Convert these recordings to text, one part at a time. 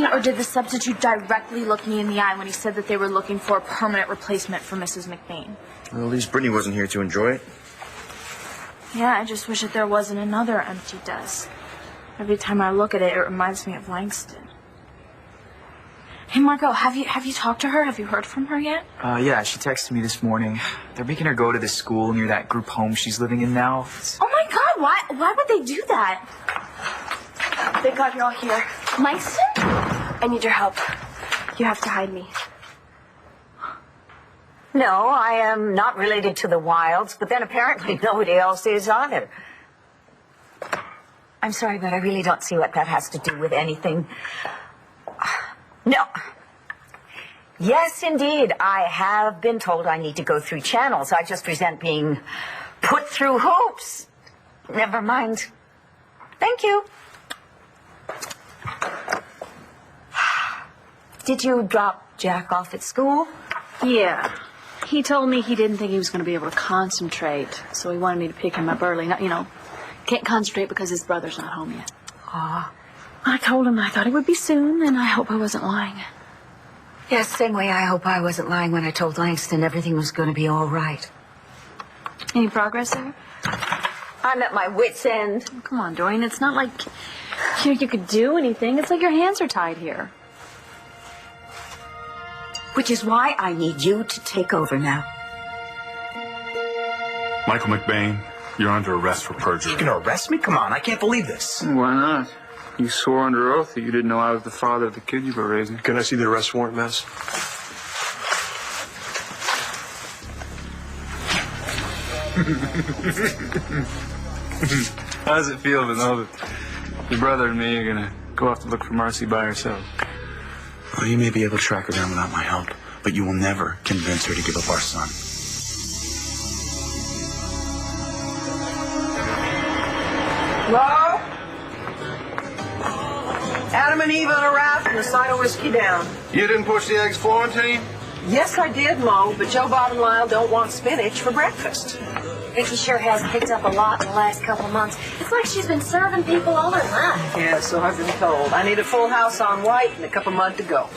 me, or did the substitute directly look me in the eye when he said that they were looking for a permanent replacement for Mrs. McBain? Well, at least Brittany wasn't here to enjoy it. Yeah, I just wish that there wasn't another empty desk. Every time I look at it, it reminds me of Langston. Hey, Marco, have you talked to her? Have you heard from her yet? Yeah, she texted me this morning. They're making her go to this school near that group home she's living in now. Oh my God, why would they do that? Thank God you're all here. Langston? I need your help. You have to hide me. No, I am not related to the Wilds, but then apparently nobody else is either. I'm sorry, but I really don't see what that has to do with anything. No. Yes, indeed, I have been told I need to go through channels. I just resent being put through hoops. Never mind. Thank you. Did you drop Jack off at school? Yeah. He told me he didn't think he was going to be able to concentrate, so he wanted me to pick him up early. Not, can't concentrate because his brother's not home yet. Ah. I told him I thought he would be soon, and I hope I wasn't lying. Yes, same way I hope I wasn't lying when I told Langston everything was going to be all right. Any progress there? I'm at my wit's end. Oh, come on, Dorian. It's not like you could do anything. It's like your hands are tied here. Which is why I need you to take over now. Michael McBain, you're under arrest for perjury. You gonna arrest me? Come on, I can't believe this. Why not? You swore under oath that you didn't know I was the father of the kid you were raising. Can I see the arrest warrant, Miss? How does it feel to know that your brother and me are gonna go off to look for Marcy by herself? Well, you may be able to track her down without my help, but you will never convince her to give up our son. Hello? Adam and Eve on a raft and a side of whiskey down. You didn't push the eggs, Florentine? Yes, I did, Mo, but Joe Bob and Lyle don't want spinach for breakfast. Vicky sure has picked up a lot in the last couple months. It's like she's been serving people all her life. Yeah, so I've been told. I need a full house on white and a cup of mud to go.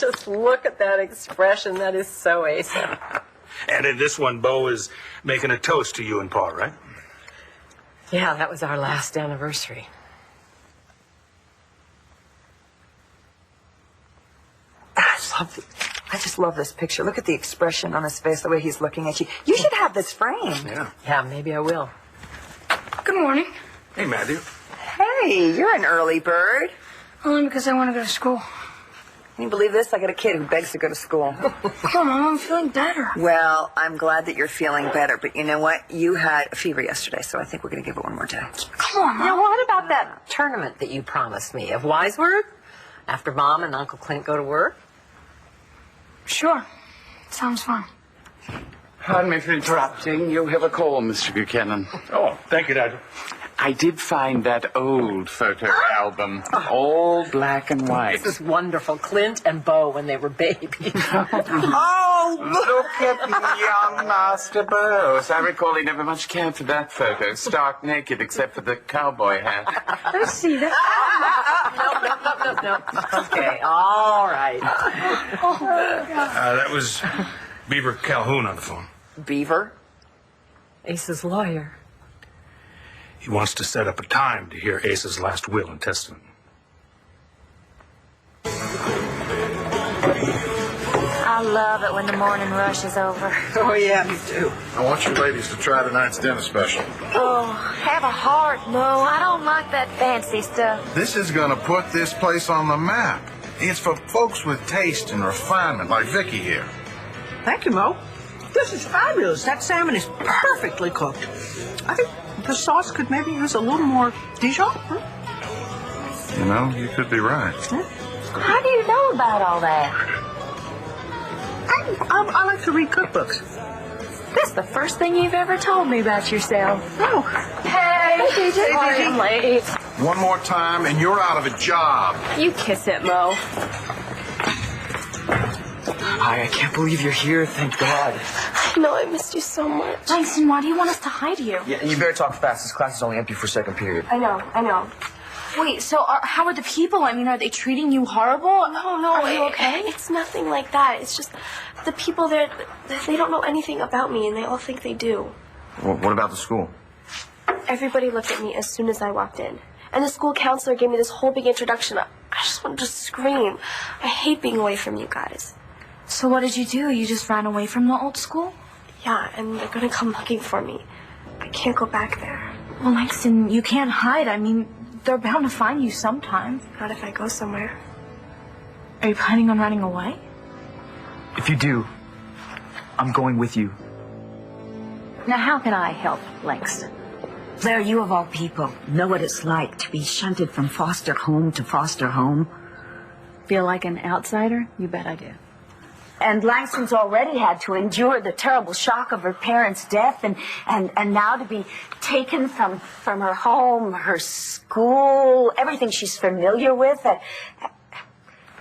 Just look at that expression. That is so Ace. And in this one, Bo is making a toast to you and Pa, right? Yeah, that was our last anniversary. I just love this picture. Look at the expression on his face, the way he's looking at you. You should have this framed. Yeah, maybe I will. Good morning. Hey, Matthew. Hey, you're an early bird. Only because I want to go to school. Can you believe this? I got a kid who begs to go to school. Come on, I'm feeling better. Well, I'm glad that you're feeling better, but you know what? You had a fever yesterday, so I think we're going to give it one more day. Come on, Mom. Now, what about that tournament that you promised me of Wiseword? After Mom and Uncle Clint go to work? Sure. Sounds fun. Pardon me for interrupting. You have a call, Mr. Buchanan. Oh, thank you, Dad. I did find that old photo album, all black and white. This is wonderful. Clint and Bo when they were babies. Oh, look at young Master Bose. I recall he never much cared for that photo, stark naked except for the cowboy hat. Let's see that. No. Okay, all right. Oh, my God. That was Beaver Calhoun on the phone. Beaver? Ace's lawyer. He wants to set up a time to hear Ace's last will and testament. I love it when the morning rush is over. Oh, yeah, me too. I want you ladies to try tonight's dinner special. Oh, have a heart, Mo. I don't like that fancy stuff. This is gonna put this place on the map. It's for folks with taste and refinement, like Vicky here. Thank you, Mo. This is fabulous. That salmon is perfectly cooked. I think the sauce could maybe use a little more Dijon. You know, you could be right. How do you know about all that? I like to read cookbooks. That's the first thing you've ever told me about yourself. Oh. Hey, DJ. Sorry I'm late. One more time and you're out of a job. You kiss it, Mo. Hi, I can't believe you're here. Thank God. I know, I missed you so much. Langston, why do you want us to hide you? Yeah, and you better talk fast. This class is only empty for second period. I know. Wait, so how are the people? I mean, are they treating you horrible? No, Are you okay? It's nothing like that. It's just the people there, they don't know anything about me, and they all think they do. Well, what about the school? Everybody looked at me as soon as I walked in. And the school counselor gave me this whole big introduction. I just wanted to scream. I hate being away from you guys. So what did you do? You just ran away from the old school? Yeah, and they're gonna come looking for me. I can't go back there. Well, Langston, you can't hide. I mean, they're bound to find you sometime. Not if I go somewhere. Are you planning on running away? If you do, I'm going with you. Now, how can I help, Langston? Blair, you of all people know what it's like to be shunted from foster home to foster home. Feel like an outsider? You bet I do. And Langston's already had to endure the terrible shock of her parents' death and now to be taken from her home, her school, everything she's familiar with at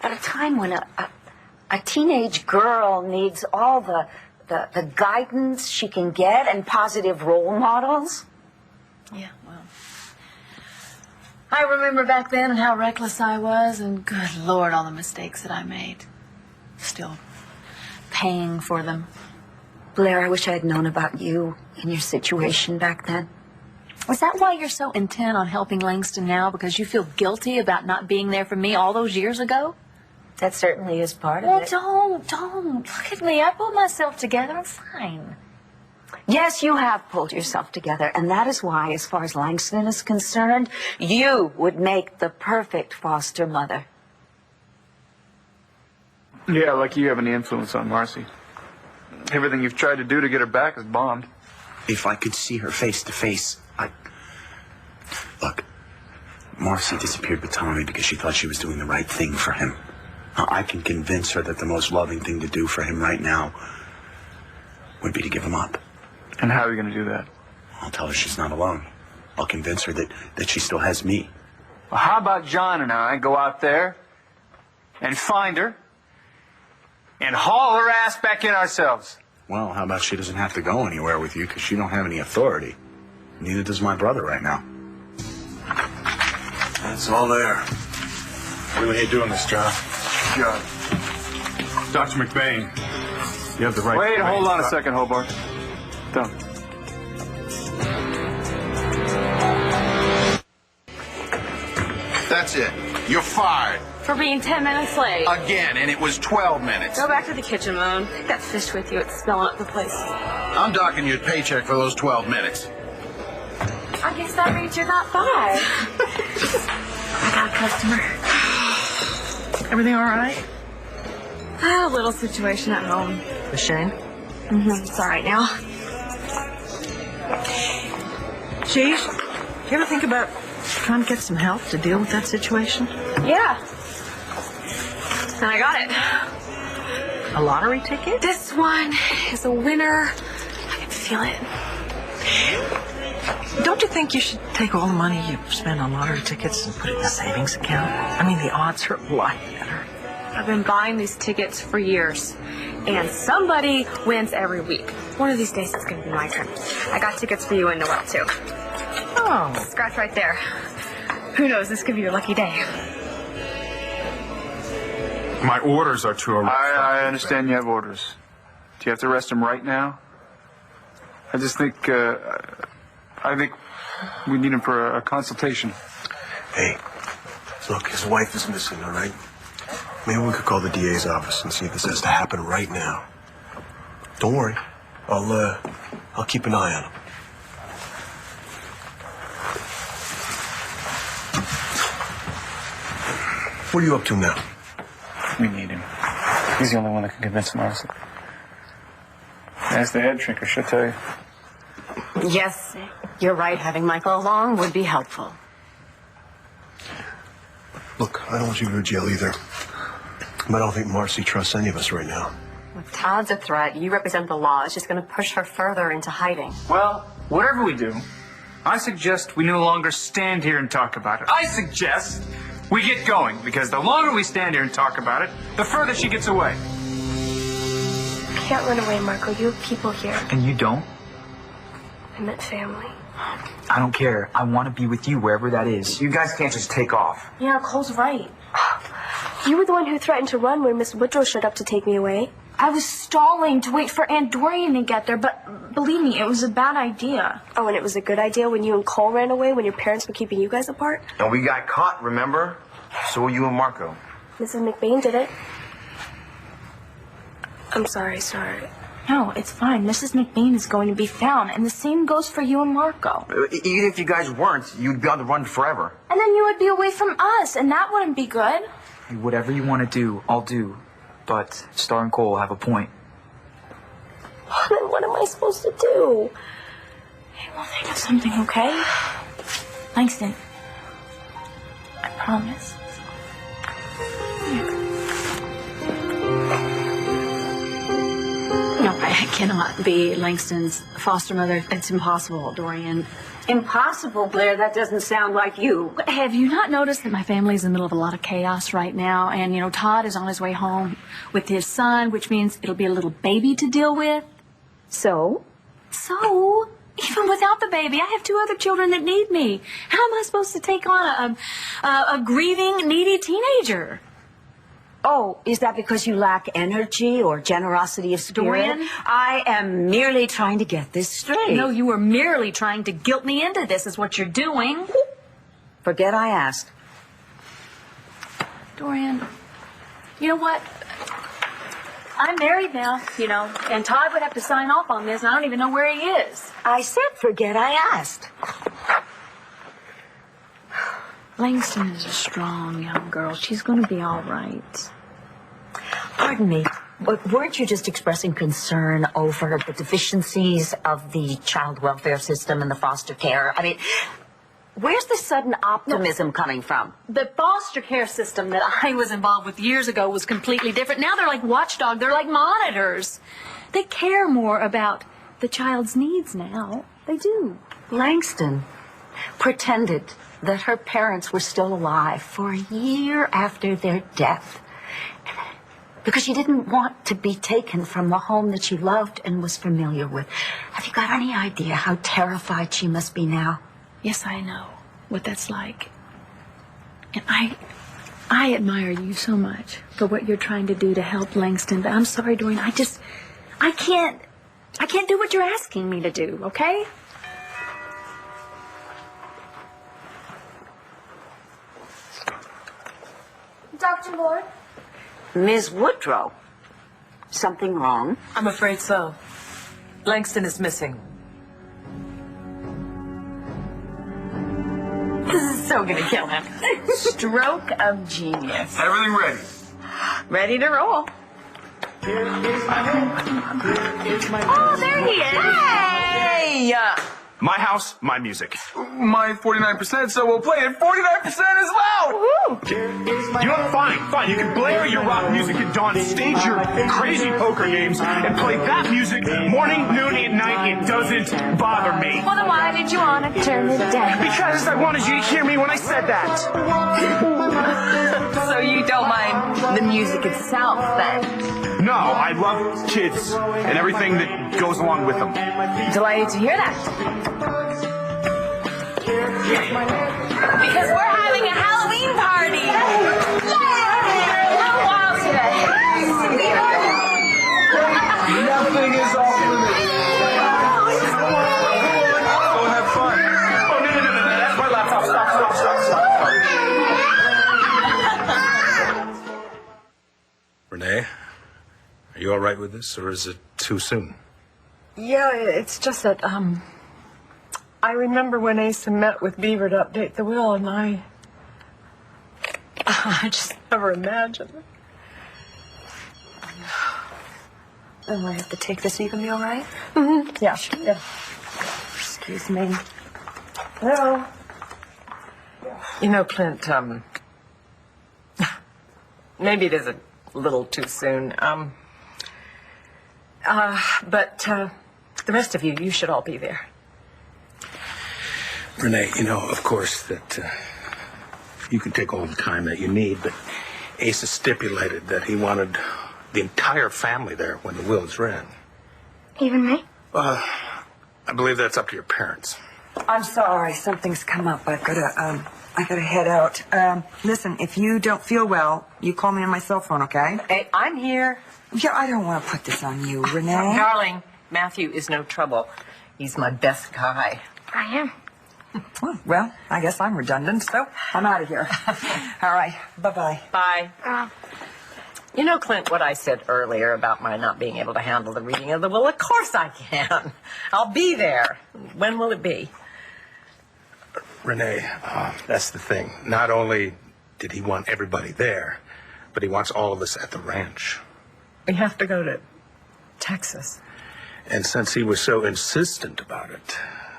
a time when a teenage girl needs all the guidance she can get and positive role models. Yeah, well, I remember back then and how reckless I was, and good Lord, all the mistakes that I made. Still paying for them. Blair, I wish I had known about you and your situation back then. Is that why you're so intent on helping Langston now? Because you feel guilty about not being there for me all those years ago? That certainly is part of it. Don't. Look at me. I pulled myself together. I'm fine. Yes, you have pulled yourself together, and that is why, as far as Langston is concerned, you would make the perfect foster mother. Yeah, like you have any influence on Marcy. Everything you've tried to do to get her back has bombed. If I could see her face to face, Look, Marcy disappeared with Tommy because she thought she was doing the right thing for him. Now, I can convince her that the most loving thing to do for him right now would be to give him up. And how are you going to do that? I'll tell her she's not alone. I'll convince her that she still has me. Well, how about John and I go out there and find her and haul her ass back in ourselves? Well, how about she doesn't have to go anywhere with you because you don't have any authority. Neither does my brother right now. It's all there. Really hate doing this, John. John. Dr. McBain, you have the right... Wait, hold on a second, Hobart. Don't. That's it. You're fired. For being 10 minutes late. Again, and it was 12 minutes. Go back to the kitchen, Moon. Take that fish with you. It's smelling up the place. I'm docking you a paycheck for those 12 minutes. I guess that means you're not fired. I got a customer. Everything all right? A little situation at home. The Shane? It's all right now. Chief, do you ever think about trying to get some help to deal with that situation? Yeah. And I got it. A lottery ticket? This one is a winner. I can feel it. Don't you think you should take all the money you spend on lottery tickets and put it in a savings account? I mean, the odds are a lot better. I've been buying these tickets for years, and somebody wins every week. One of these days it's going to be my turn. I got tickets for you and Noel, too. Oh. Scratch right there. Who knows? This could be your lucky day. My orders are to arrest. I understand you have orders. Do you have to arrest him right now? I just think, I think we need him for a consultation. Hey, look, his wife is missing, all right? Maybe we could call the DA's office and see if this has to happen right now. Don't worry. I'll keep an eye on him. What are you up to now? We need him. He's the only one that can convince Marcy. As the head shrinker, she'll tell you. Yes, you're right. Having Michael along would be helpful. Look, I don't want you to go to jail either. But I don't think Marcy trusts any of us right now. If Todd's a threat, you represent the law. It's just going to push her further into hiding. Well, whatever we do, I suggest we no longer stand here and talk about it. I suggest we get going, because the longer we stand here and talk about it, the further she gets away. You can't run away, Marco. You have people here. And you don't? I meant family. I don't care. I want to be with you wherever that is. You guys can't just take off. Yeah, Cole's right. You were the one who threatened to run when Miss Woodrow showed up to take me away. I was stalling to wait for Aunt Dorian to get there, but believe me, it was a bad idea. Oh, and it was a good idea when you and Cole ran away when your parents were keeping you guys apart? And we got caught, remember? So were you and Marco. Mrs. McBain did it. I'm sorry. No, it's fine. Mrs. McBain is going to be found, and the same goes for you and Marco. Even if you guys weren't, you'd be on the run forever. And then you would be away from us, and that wouldn't be good. Hey, whatever you want to do, I'll do. But Star and Cole have a point. Then what am I supposed to do? Hey, we'll think of something, okay? Langston, I promise. No, I cannot be Langston's foster mother. It's impossible, Dorian. Impossible, Blair. That doesn't sound like you. Have you not noticed that my family's in the middle of a lot of chaos right now? And, Todd is on his way home with his son, which means it'll be a little baby to deal with. So, even without the baby, I have 2 other children that need me. How am I supposed to take on a grieving, needy teenager? Oh, is that because you lack energy or generosity of spirit? Dorian? I am merely trying to get this straight. No, you were merely trying to guilt me into this, is what you're doing. Forget I asked. Dorian, you know what? I'm married now, and Todd would have to sign off on this, and I don't even know where he is. I said forget I asked. Langston is a strong young girl. She's going to be all right. Pardon me, but weren't you just expressing concern over the deficiencies of the child welfare system and the foster care? I mean, where's the sudden optimism coming from? The foster care system that I was involved with years ago was completely different. Now they're like watchdogs. They're like monitors. They care more about the child's needs now. They do. Langston pretended that her parents were still alive for a year after their death because she didn't want to be taken from the home that she loved and was familiar with. Have you got any idea how terrified she must be now? Yes, I know what that's like. And I admire you so much for what you're trying to do to help Langston. But I'm sorry, Dorian, I can't do what you're asking me to do, okay? Dr. Lord? Ms. Woodrow, something wrong? I'm afraid so. Langston is missing. This is so gonna kill him. Stroke of genius. Everything ready. Ready to roll. Oh, there he is. Hey! My house, my music. My 49%, so we'll play it 49% as well! Woo! You know, fine. You can blare your rock music at dawn, stage your crazy poker games, and play that music morning, noon, and night. It doesn't bother me. Well, then why did you want to turn it down? Because I wanted you to hear me when I said that. So you don't mind the music itself, then? No, I love kids and everything that goes along with them. Delighted to hear that. Because we're having a Halloween party. How wild today. Nothing is off limits. Go have fun. Oh, no. That's my laptop. Stop. all right with this, or is it too soon? Yeah, it's just that, I remember when Asa met with Beaver to update the will, and I just never imagined. Then I have to take this. You gonna be all right? Mm-hmm. Yeah. Yeah. Excuse me. Hello. You know, Clint, maybe it is a little too soon. But the rest of you should all be there. Renee, you know, of course, that you can take all the time that you need, but Asa stipulated that he wanted the entire family there when the will is read. Even me? I believe that's up to your parents. I'm sorry, something's come up. I gotta head out. Listen, if you don't feel well, you call me on my cell phone, okay? Hey, I'm here. Yeah, I don't want to put this on you, Renee. Darling, Matthew is no trouble. He's my best guy. I am. Well, I guess I'm redundant, so I'm out of here. All right, bye-bye. Bye. You know, Clint, what I said earlier about my not being able to handle the reading of the will? Of course I can. I'll be there. When will it be? Renee, that's the thing. Not only did he want everybody there, but he wants all of us at the ranch. We have to go to Texas. And since he was so insistent about it,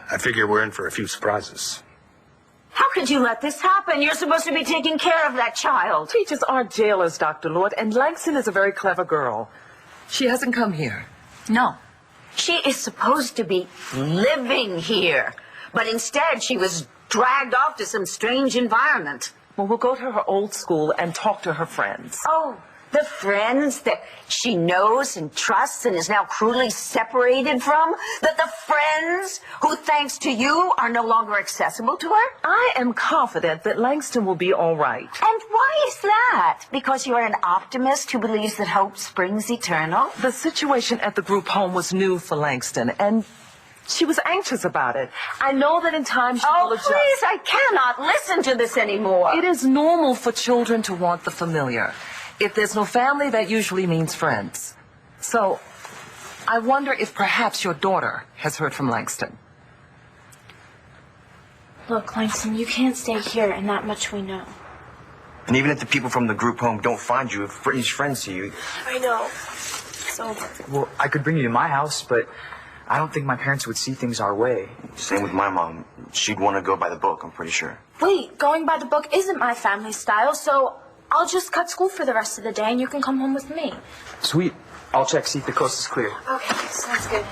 I figure we're in for a few surprises. How could you let this happen? You're supposed to be taking care of that child. Teachers aren't jailers, Dr. Lord, and Langston is a very clever girl. She hasn't come here. No. She is supposed to be living here. But instead, she was dragged off to some strange environment. Well, we'll go to her old school and talk to her friends. Oh, the friends that she knows and trusts and is now cruelly separated from? That the friends who, thanks to you, are no longer accessible to her? I am confident that Langston will be all right. And why is that? Because you're an optimist who believes that hope springs eternal? The situation at the group home was new for Langston, and she was anxious about it. I know that in time she will adjust. Please, I cannot listen to this anymore. It is normal for children to want the familiar. If there's no family, that usually means friends. So, I wonder if perhaps your daughter has heard from Langston. Look, Langston, you can't stay here, and that much we know. And even if the people from the group home don't find you, if Brittany's friends see you... I know. It's over. Well, I could bring you to my house, but I don't think my parents would see things our way. Same with my mom. She'd want to go by the book, I'm pretty sure. Wait, going by the book isn't my family style, so I'll just cut school for the rest of the day and you can come home with me. Sweet. I'll check, see if the coast is clear. Okay, sounds good.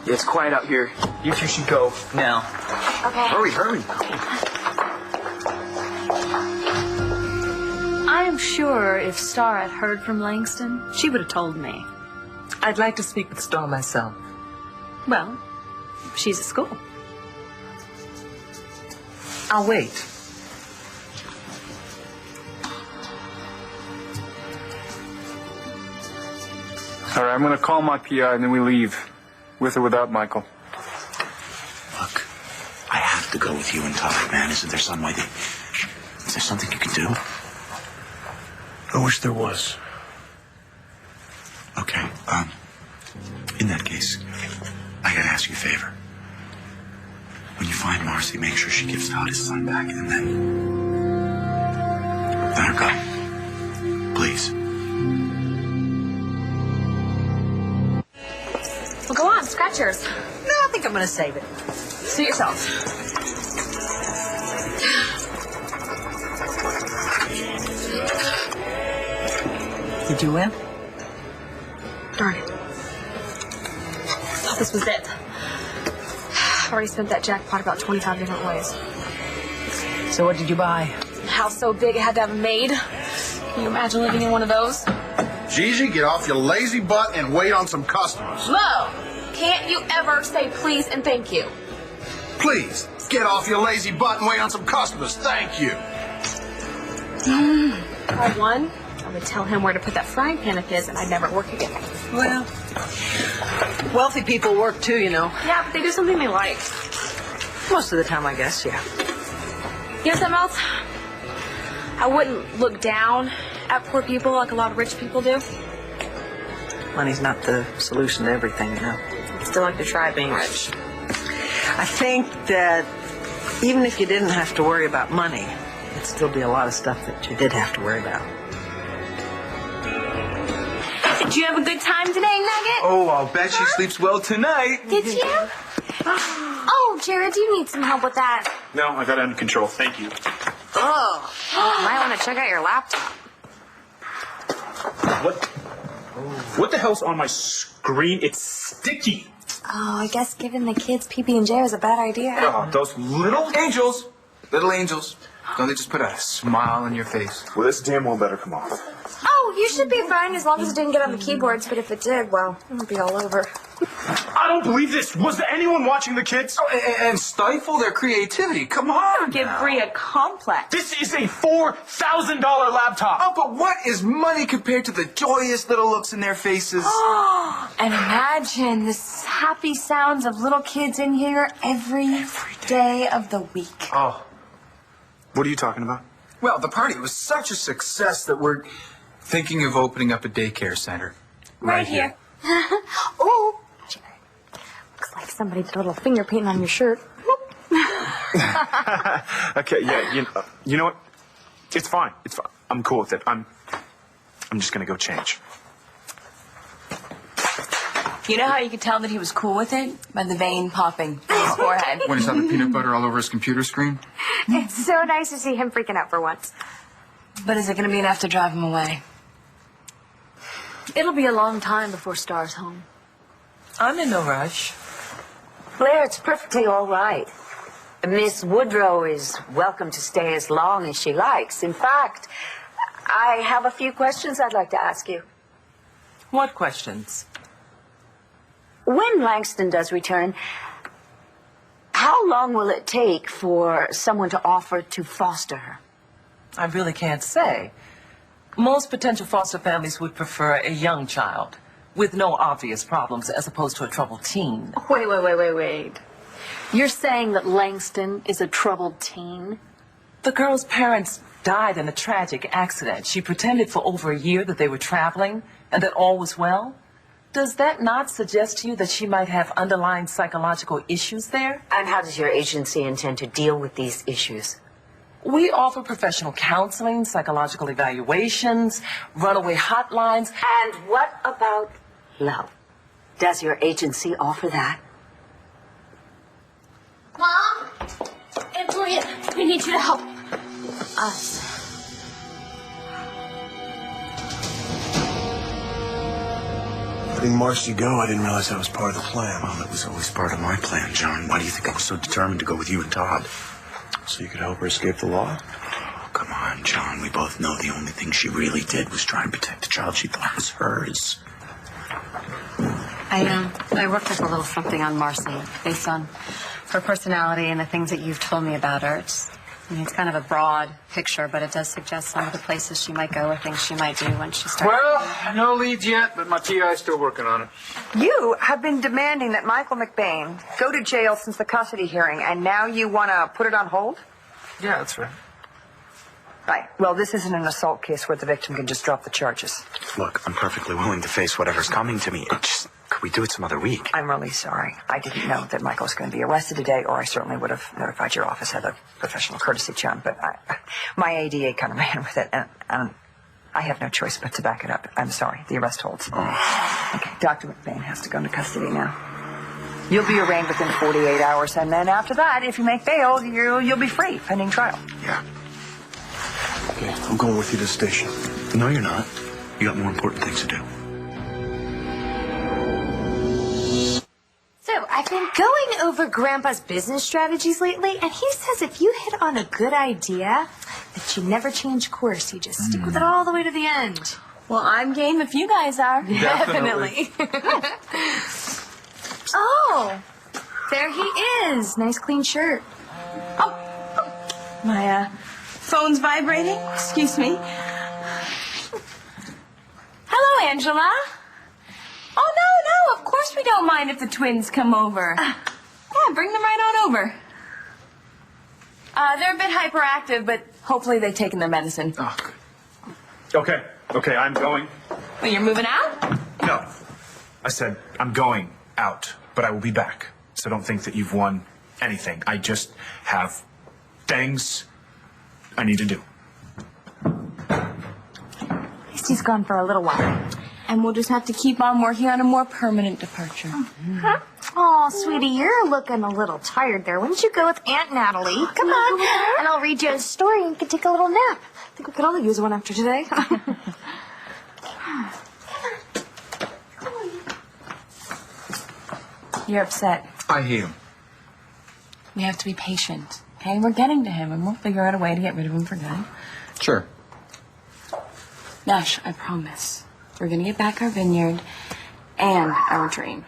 Yeah, it's quiet out here. You two should go now. Okay. Hurry. I am sure if Star had heard from Langston, she would have told me. I'd like to speak with Star myself. Well, she's at school. I'll wait. All right, I'm going to call my PI and then we leave. With or without Michael. Look, I have to go with you and Todd, man. Is there some way that... Is there something you can do? I wish there was. Okay, in that case, I gotta ask you a favor. When you find Marcy, make sure she gives Todd his son back, and then let her go. Please. Well, go on, scratch yours. No, I think I'm going to save it. Suit yourself. Did you win? Darn it. Thought this was it. Already spent that jackpot about 25 different ways. So what did you buy? House so big it had to have a maid. Can you imagine living in one of those? Gigi, get off your lazy butt and wait on some customers. Mo, can't you ever say please and thank you? Please, get off your lazy butt and wait on some customers. Thank you. I won. I would tell him where to put that frying pan of his and I'd never work again. Well, wealthy people work too, you know. Yeah, but they do something they like. Most of the time, I guess, yeah. You know something else? I wouldn't look down at poor people like a lot of rich people do. Money's not the solution to everything, you know. I'd still like to try being rich. I think that even if you didn't have to worry about money, it'd still be a lot of stuff that you did have to worry about. Did you have a good time today, Nugget? Oh, I'll bet she sleeps well tonight. Did you? Oh, Jared, do you need some help with that? No, I got it under control. Thank you. Oh, might want to check out your laptop. What the hell's on my screen? It's sticky. Oh, I guess giving the kids PB&J is a bad idea. Oh, those little Angels. Little angels. Don't they just put a smile on your face? Well, this damn well better come off. Oh, you should be fine as long as it didn't get on the keyboards, but if it did, well, it would be all over. I don't believe this. Was there anyone watching the kids? Oh, and stifle their creativity. Come on. Give Bree a complex. This is a $4,000 laptop. Oh, but what is money compared to the joyous little looks in their faces? And imagine the happy sounds of little kids in here every day of the week. Oh. What are you talking about? Well, the party was such a success that we're thinking of opening up a daycare center. Right here. Oh, looks like somebody did a little finger painting on your shirt. Okay, yeah, you know what? It's fine. It's fine. I'm cool with it. I'm just gonna go change. You know how you could tell that he was cool with it? By the vein popping on his forehead. When he saw the peanut butter all over his computer screen? It's so nice to see him freaking out for once. But is it going to be enough to drive him away? It'll be a long time before Star's home. I'm in no rush. Blair, it's perfectly all right. Miss Woodrow is welcome to stay as long as she likes. In fact, I have a few questions I'd like to ask you. What questions? When Langston does return, how long will it take for someone to offer to foster her? I really can't say. Most potential foster families would prefer a young child with no obvious problems as opposed to a troubled teen. Wait. You're saying that Langston is a troubled teen? The girl's parents died in a tragic accident. She pretended for over a year that they were traveling and that all was well. Does that not suggest to you that she might have underlying psychological issues there? And how does your agency intend to deal with these issues? We offer professional counseling, psychological evaluations, runaway hotlines. And what about love? Does your agency offer that? Mom and Gloria, we need you to help us. Letting Marcy go, I didn't realize that was part of the plan. Well, it was always part of my plan, John. Why do you think I was so determined to go with you and Todd? So you could help her escape the law? Oh, come on, John. We both know the only thing she really did was try and protect the child she thought was hers. I worked up a little something on Marcy based on her personality and the things that you've told me about her. It's kind of a broad picture, but it does suggest some of the places she might go or things she might do when she starts. Well, no leads yet, but my TI's still working on it. You have been demanding that Michael McBain go to jail since the custody hearing, and now you want to put it on hold? Yeah, that's right. Right. Well, this isn't an assault case where the victim can just drop the charges. Look, I'm perfectly willing to face whatever's coming to me. Could we do it some other week? I'm really sorry. I didn't know that Michael was going to be arrested today, or I certainly would have notified your office as a professional courtesy, John. But my ADA kind of ran with it, and I have no choice but to back it up. I'm sorry. The arrest holds. Oh. Okay, Dr. McBain has to go into custody now. You'll be arraigned within 48 hours, and then after that, if you make bail, you'll be free pending trial. Yeah. Okay, I'm going with you to the station. No, you're not. You got more important things to do. So, I've been going over Grandpa's business strategies lately, and he says if you hit on a good idea, that you never change course. You just stick with it all the way to the end. Well, I'm game if you guys are. Definitely. Oh, there he is. Nice clean shirt. My phone's vibrating. Excuse me. Hello, Angela. Oh, no, of course we don't mind if the twins come over. Yeah, bring them right on over. They're a bit hyperactive, but hopefully they've taken their medicine. Oh, good. Okay, I'm going. Well, you're moving out? No. I said I'm going out, but I will be back. So don't think that you've won anything. I just have things I need to do. At least he's gone for a little while. And we'll just have to keep on working on a more permanent departure. Huh? Oh, sweetie, you're looking a little tired there. Why don't you go with Aunt Natalie? Come on, and I'll read you a story and you can take a little nap. I think we could all use one after today. You're upset. I hate him. We have to be patient, okay? We're getting to him, and we'll figure out a way to get rid of him for good. Sure. Nash, I promise. We're gonna get back our vineyard and our dream.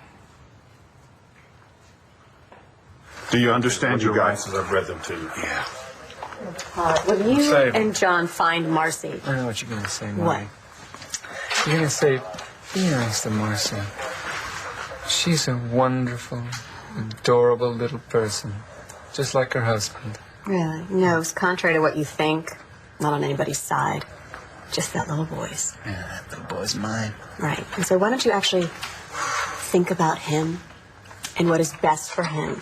Do you understand your rights as I've read them to you? Yeah. Will you Save him. and John find Marcy? I know what you're going to say, What? Marty. You're going to say, be nice to Marcy. She's a wonderful, adorable little person, just like her husband. Really? No, it's contrary to what you think. Not on anybody's side. Just that little boy's. Yeah, that little boy's mine. Right. And so why don't you actually think about him and what is best for him?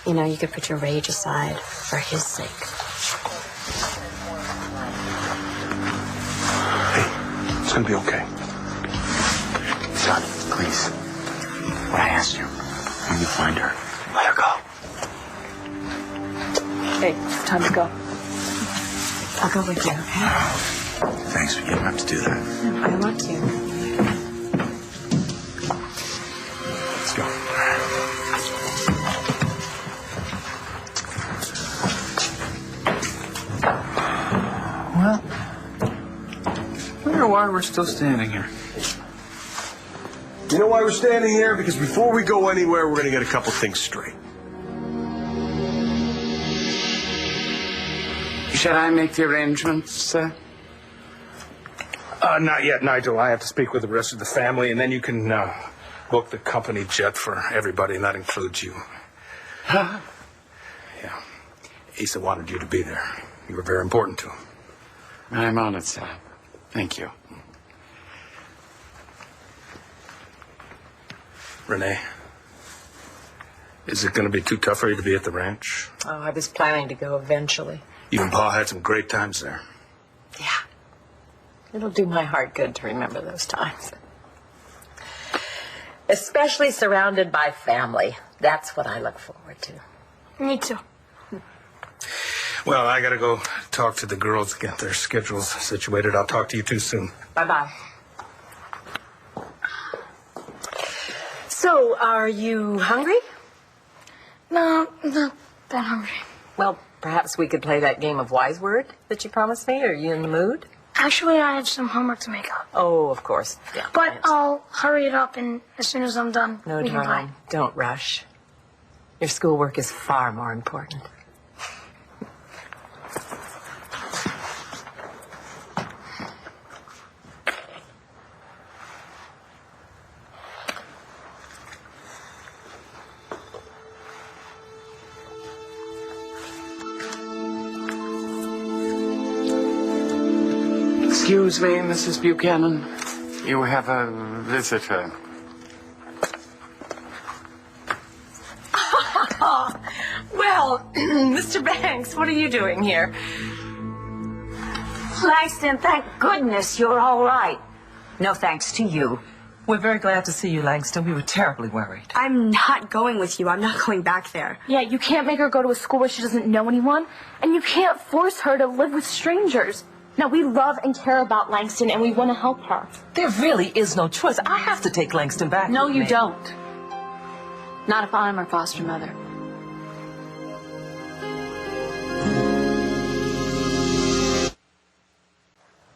You know, you could put your rage aside for his sake. Hey, it's gonna be okay. Son, please. What I asked you, when you find her, let her go. Hey, it's time to go. I'll go with you, okay? Thanks, but you don't have to do that. No, I want to. Let's go. Well, I wonder why we're still standing here. You know why we're standing here? Because before we go anywhere, we're going to get a couple things straight. Shall I make the arrangements, sir? Not yet, Nigel. I have to speak with the rest of the family, and then you can book the company jet for everybody, and that includes you. Huh? Yeah. Asa wanted you to be there. You were very important to him. I'm honored, sir. Thank you. Renee, is it going to be too tough for you to be at the ranch? Oh, I was planning to go eventually. You and Pa had some great times there. Yeah. It'll do my heart good to remember those times. Especially surrounded by family. That's what I look forward to. Me too. Well, I got to go talk to the girls, get their schedules situated. I'll talk to you too soon. Bye-bye. So, are you hungry? No, not that hungry. Well, perhaps we could play that game of wise word that you promised me. Are you in the mood? Actually, I have some homework to make up. Oh, of course. Yeah. But I'll hurry it up, and as soon as I'm done, No, we can play. darling, don't rush. Your schoolwork is far more important. Excuse me, Mrs. Buchanan. You have a visitor. Well, Mr. Banks, what are you doing here? Langston, thank goodness you're all right. No thanks to you. We're very glad to see you, Langston. We were terribly worried. I'm not going with you. I'm not going back there. Yeah, you can't make her go to a school where she doesn't know anyone, and you can't force her to live with strangers. Now, we love and care about Langston, and we want to help her. There really is no choice. I have to take Langston back. No, with you me. don't. Not if I'm her foster mother.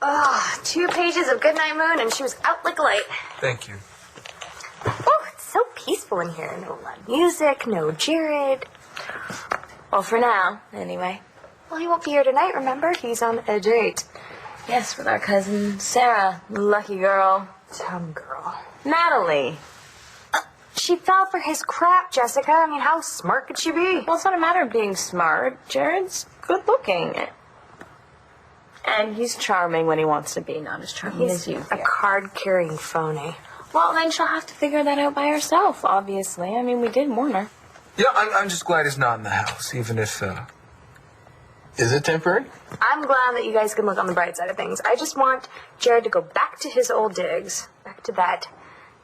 Oh, 2 pages of Goodnight Moon, and she was out like light. Thank you. Oh, it's so peaceful in here. No loud music, no Jared. Well, for now, anyway. Well, he won't be here tonight, remember? He's on a date. Yes, with our cousin Sarah, lucky girl. Dumb girl. Natalie. She fell for his crap, Jessica. I mean, how smart could she be? Well, it's not a matter of being smart. Jared's good looking. And he's charming when he wants to be, not as charming as you. A card-carrying phony. Well, then she'll have to figure that out by herself, obviously. I mean, we did warn her. Yeah, I'm just glad he's not in the house, even if, is it temporary? I'm glad that you guys can look on the bright side of things. I just want Jared to go back to his old digs. Back to that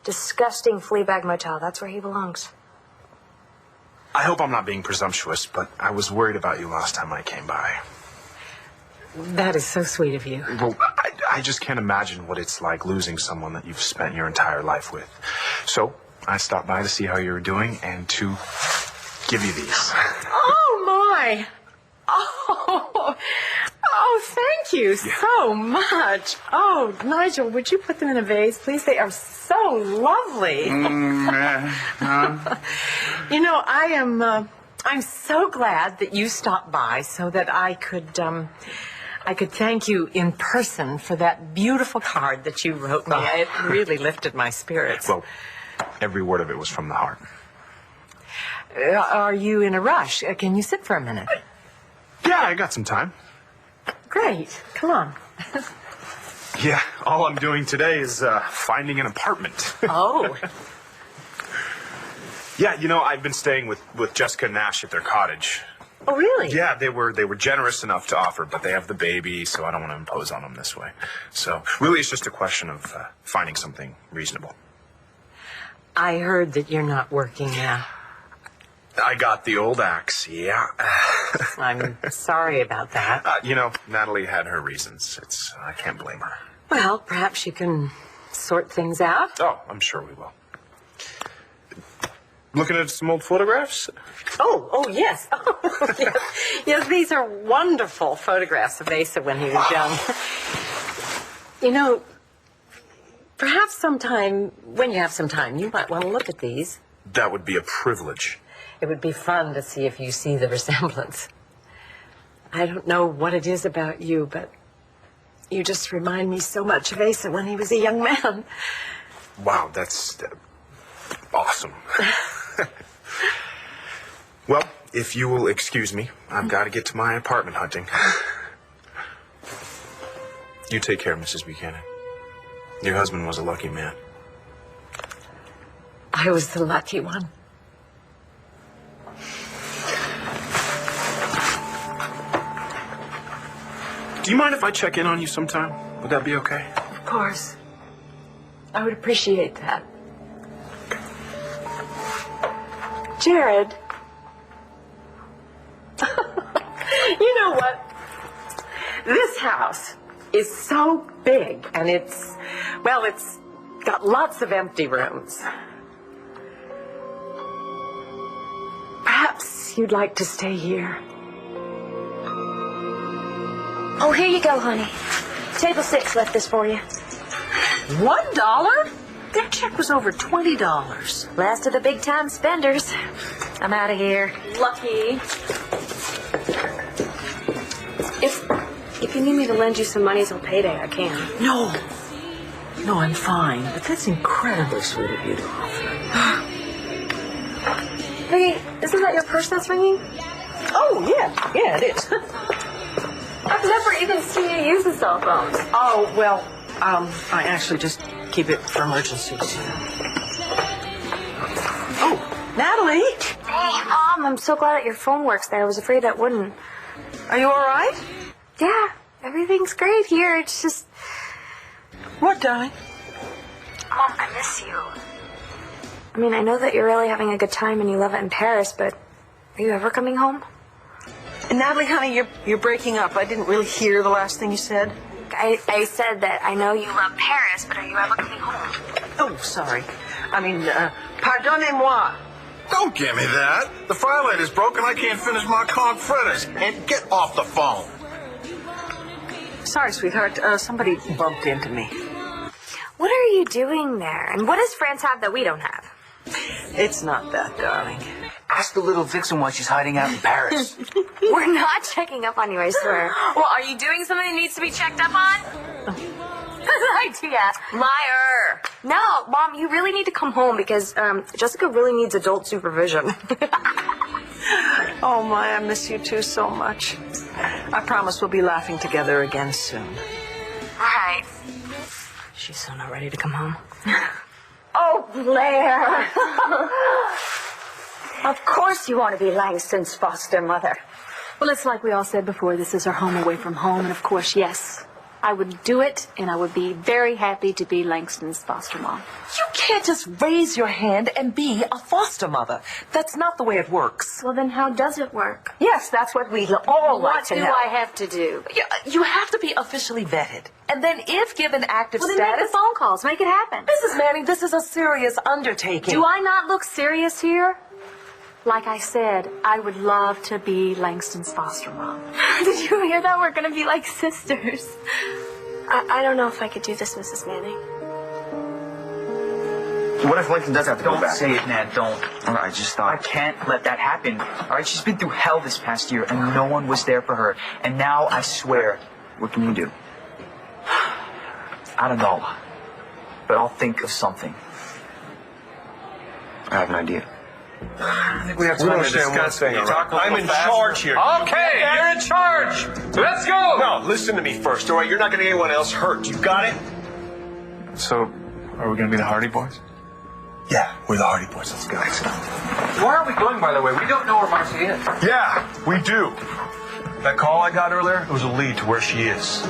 disgusting Fleabag motel. That's where he belongs. I hope I'm not being presumptuous, but I was worried about you last time I came by. That is so sweet of you. Well, I just can't imagine what it's like losing someone that you've spent your entire life with. So I stopped by to see how you were doing and to give you these. Oh, my. Oh, thank you so much. Oh, Nigel, would you put them in a vase, please? They are so lovely. You know, I'm so glad that you stopped by so that I could thank you in person for that beautiful card that you wrote me. It really lifted my spirits. Well, every word of it was from the heart. Are you in a rush? Can you sit for a minute? Yeah, I got some time. Great. Come on. Yeah, all I'm doing today is finding an apartment. Oh. Yeah, you know, I've been staying with Jessica and Nash at their cottage. Oh, really? Yeah, they were generous enough to offer, but they have the baby, so I don't want to impose on them this way. So really, it's just a question of finding something reasonable. I heard that you're not working now. I got the old axe, yeah. I'm sorry about that. You know, Natalie had her reasons. I can't blame her. Well, perhaps you can sort things out. Oh, I'm sure we will. Looking at some old photographs? Oh, yes. Yes, these are wonderful photographs of Asa when he was young. You know, perhaps sometime, when you have some time, you might want to look at these. That would be a privilege. It would be fun to see if you see the resemblance. I don't know what it is about you, but you just remind me so much of Asa when he was a young man. Wow, that's awesome. Well, if you will excuse me, I've got to get to my apartment hunting. You take care, Mrs. Buchanan. Your husband was a lucky man. I was the lucky one. Do you mind if I check in on you sometime? Would that be okay? Of course. I would appreciate that. Jared. You know what? This house is so big, and it's got lots of empty rooms. Perhaps you'd like to stay here. Oh, here you go, honey. Table 6 left this for you. $1? That check was over $20. Last of the big-time spenders. I'm out of here. Lucky. If you need me to lend you some money till payday, I can. No, I'm fine. But that's incredibly sweet of you to offer. Hey, isn't that your purse that's ringing? Oh, yeah, it is. I've never even seen you use a cell phone. Oh, well, I actually just keep it for emergencies. Oh, Natalie. Hey, Mom, I'm so glad that your phone works there. I was afraid that wouldn't. Are you all right? Yeah, everything's great here. It's just... What, darling? Mom, I miss you. I mean, I know that you're really having a good time and you love it in Paris, but are you ever coming home? Natalie, honey, you're breaking up. I didn't really hear the last thing you said. I said that I know you love Paris, but are you ever coming home? Oh, sorry. I mean, pardonnez-moi. Don't give me that. The fire light is broken. I can't finish my conch fritters. And get off the phone. Sorry, sweetheart. Somebody bumped into me. What are you doing there? And what does France have that we don't have? It's not that, darling. Ask the little vixen why she's hiding out in Paris. We're not checking up on you, I swear. Well, are you doing something that needs to be checked up on? Good idea. Liar. No, Mom, you really need to come home because Jessica really needs adult supervision. Oh, my, I miss you two so much. I promise we'll be laughing together again soon. Right. She's so not ready to come home. Oh, Blair. Of course you want to be Langston's foster mother. Well, it's like we all said before, this is her home away from home, and of course, yes, I would do it, and I would be very happy to be Langston's foster mom. You can't just raise your hand and be a foster mother. That's not the way it works. Well, then how does it work? Yes, that's what we'd all like to know. What do I have to do? You have to be officially vetted. And then if given active Well, then status... make the phone calls. Make it happen. Mrs. Manning, this is a serious undertaking. Do I not look serious here? Like I said, I would love to be Langston's foster mom. Did you hear that? We're going to be like sisters. I don't know if I could do this, Mrs. Manning. What if Langston does have to go back? Don't say it, Nat, don't. All right, I just thought... I can't let that happen. All right, she's been through hell this past year, and no one was there for her. And now, I swear... What can you do? I don't know. But I'll think of something. I have an idea. I think we have We time to understand discuss one thing, all right? I'm in charge here. Okay, you're in charge. Let's go. No, listen to me first, all right? You're not going to get anyone else hurt. You got it? So, are we going to be the Hardy Boys? Yeah, we're the Hardy Boys. Let's go. Where are we going, by the way? We don't know where Marcy is. Yeah, we do. That call I got earlier, it was a lead to where she is.